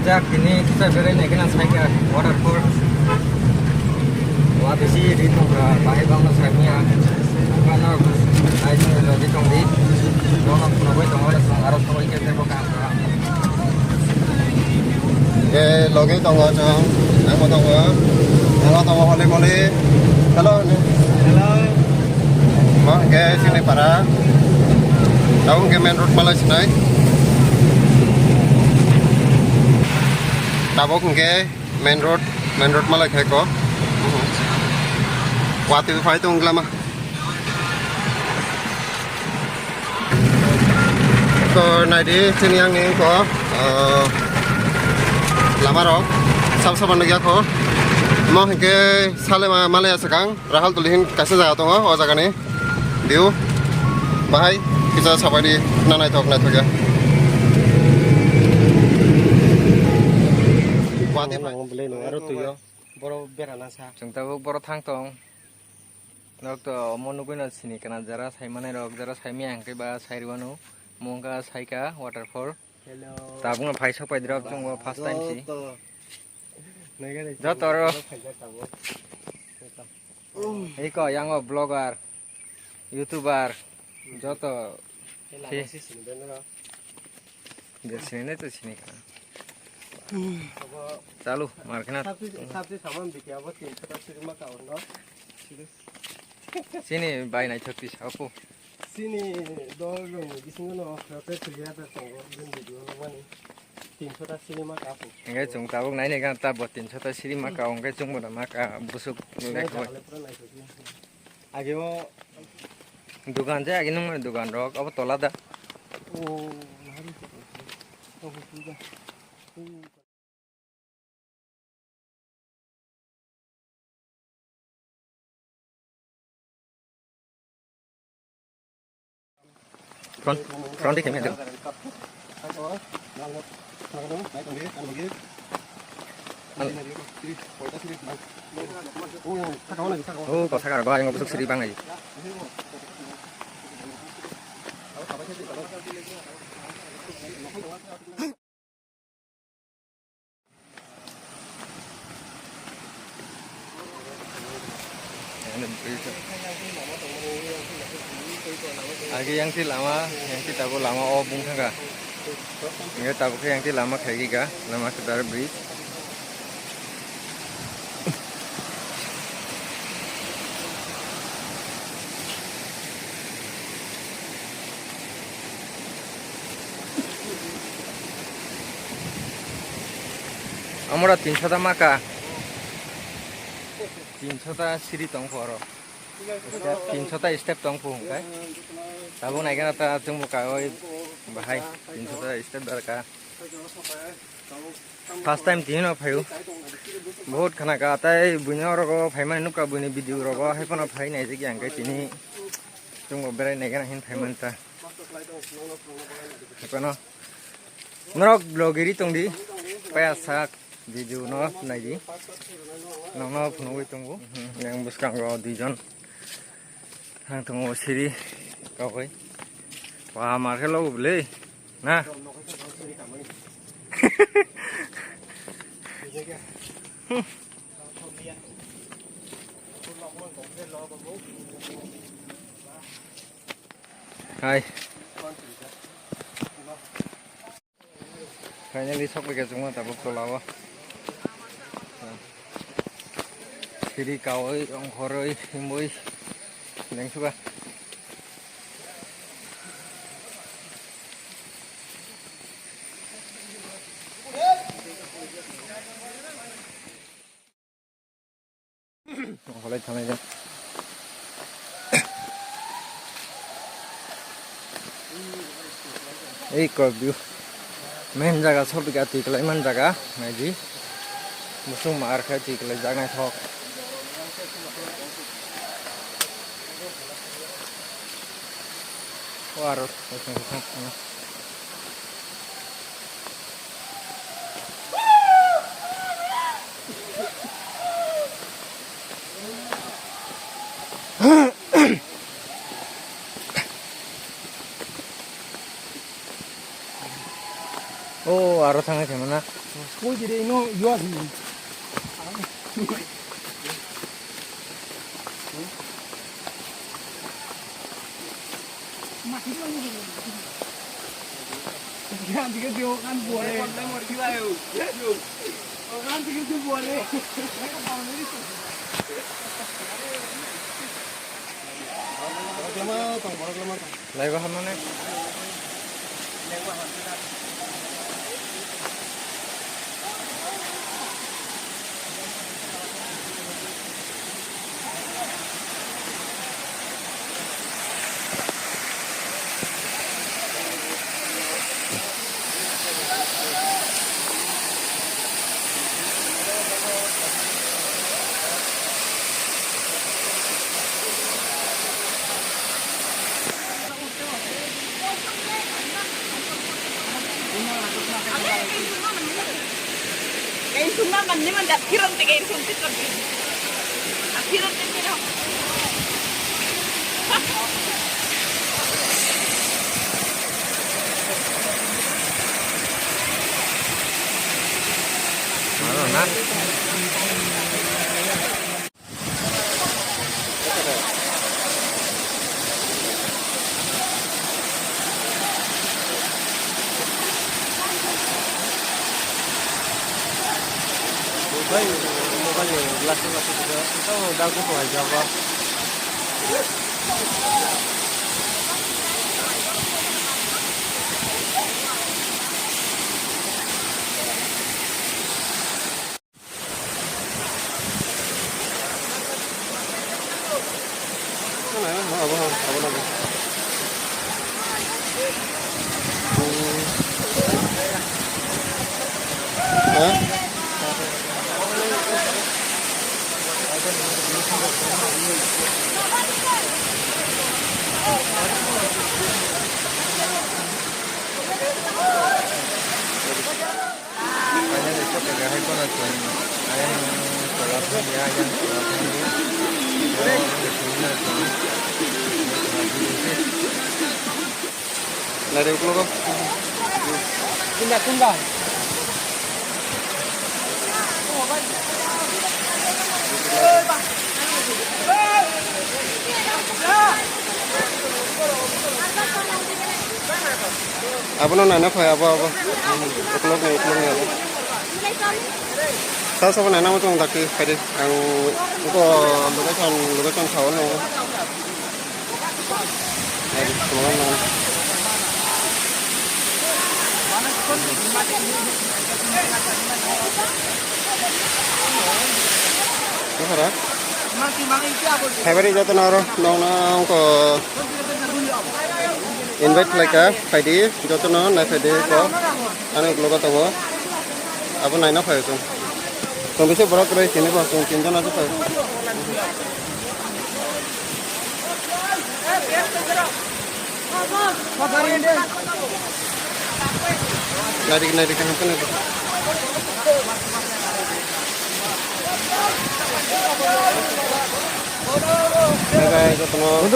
jak ini kita berenai kena saya waterfall. Wah di sini di tengah bahaya banget saya karena air di tengah di orang pernah tengah harus tengah kita bukan. Lagi tengah cang, aku tengah boleh. Halo. Mau ke sini para. Tahu ke main road malah sini. Tabok ke main road malah kayak kok. Waktu itu fight lama. Ko nanti sini yang ini kok lama roh. Sama lagi aku. Mau ke sale malah sekarang. Rahal tulisin kasih jaga tuh oh jaga nih. Diu. Bye. Kita sampai di nanai tok ya. Waktu itu beli nunggu tuh yo. Baru beranasa. Chúng ta baru thang tong. Nok to monu kuina sini kana jara sai mane rok jara sai miang ke ba sai riwanu mongka sai ka waterfall. Hello. Tabung phai sok pai drop chung first time si. Jotor. Iko yang blogger, YouTuber. Joto. Di sini tuh sini kan. चालू market sini bayi naik cekis aku sini dulu di sini no tapi terlihat tunggu video mana 300 sini mak aku enggak cung tahu naik nih kan tak buat 300 sini mak kau enggak cung muda mak busuk naik kau agi mau dugaan aja gini mana dugaan rok apa tolak dah oh hari oh sudah front dikit ada oh kau sekarang gua yang busuk siri bang aja lagi yang tabu lama oh bung tangga ini tabu yang lama kayak giga lama kedar bridge আমরা 300টা মাকা 300টা সিঁড়ি তং পড়ো 300টা স্টেপ তং পুং কাই তাবো নাইকেনা তা जों बुकाय बाहाय 300টা स्टेप दरका फर्स्ट टाइम दिनो फायु बहुत खाना का ताय बुनो रगो फायमान नुका बुनि भिडियो रगो हायपना फाय नाय जे आंगे तिनि जों बेराय नायगना हिन फायमान ता हायपना नरक ब्लगिरि तंदि पायासा video no naiji no phunoi tunggu yang buskang ro dijon hang tunggu siri kawai wah marke lo beli nah hai finally sok ke semua tabuk tolawa siri kawai ong horoi himboi neng suka holai thanai ja ei ko view main jaga sobi ka tiklai man jaga naiji musung mar kha tiklai jaga thok Warus, aro tangai kemana? Kau jadi ino jual sih. Kan tiga dia kan boleh. Kan tiga dia boleh. Lai bahan mana? Kain summa manne man dat kiron te kain sum te kabbi. Kiron te kira. Mana na? Baik, mobile gelas juga. Itu udah aku tuh aja apa? Apa lagi? Hah? Kayaknya besok pegang handphone aja. Ayam sekolah dia, ayam sekolah dia. Dari ukur kok. Tunda tunda. Apa nana apa? Ukur nih apa? Sao nana mau tuh taki kade yang lugasan kawan lo. Jadi teman-teman. Apa? Februari jatuh naro, nong ko invite like Friday jatuh nong na Friday ko, ane logo tahu, apa naik apa itu? Kalau bisa berat terus ini pas cinta aja pak. Narik kan apa nih? Guys, jatuh nong.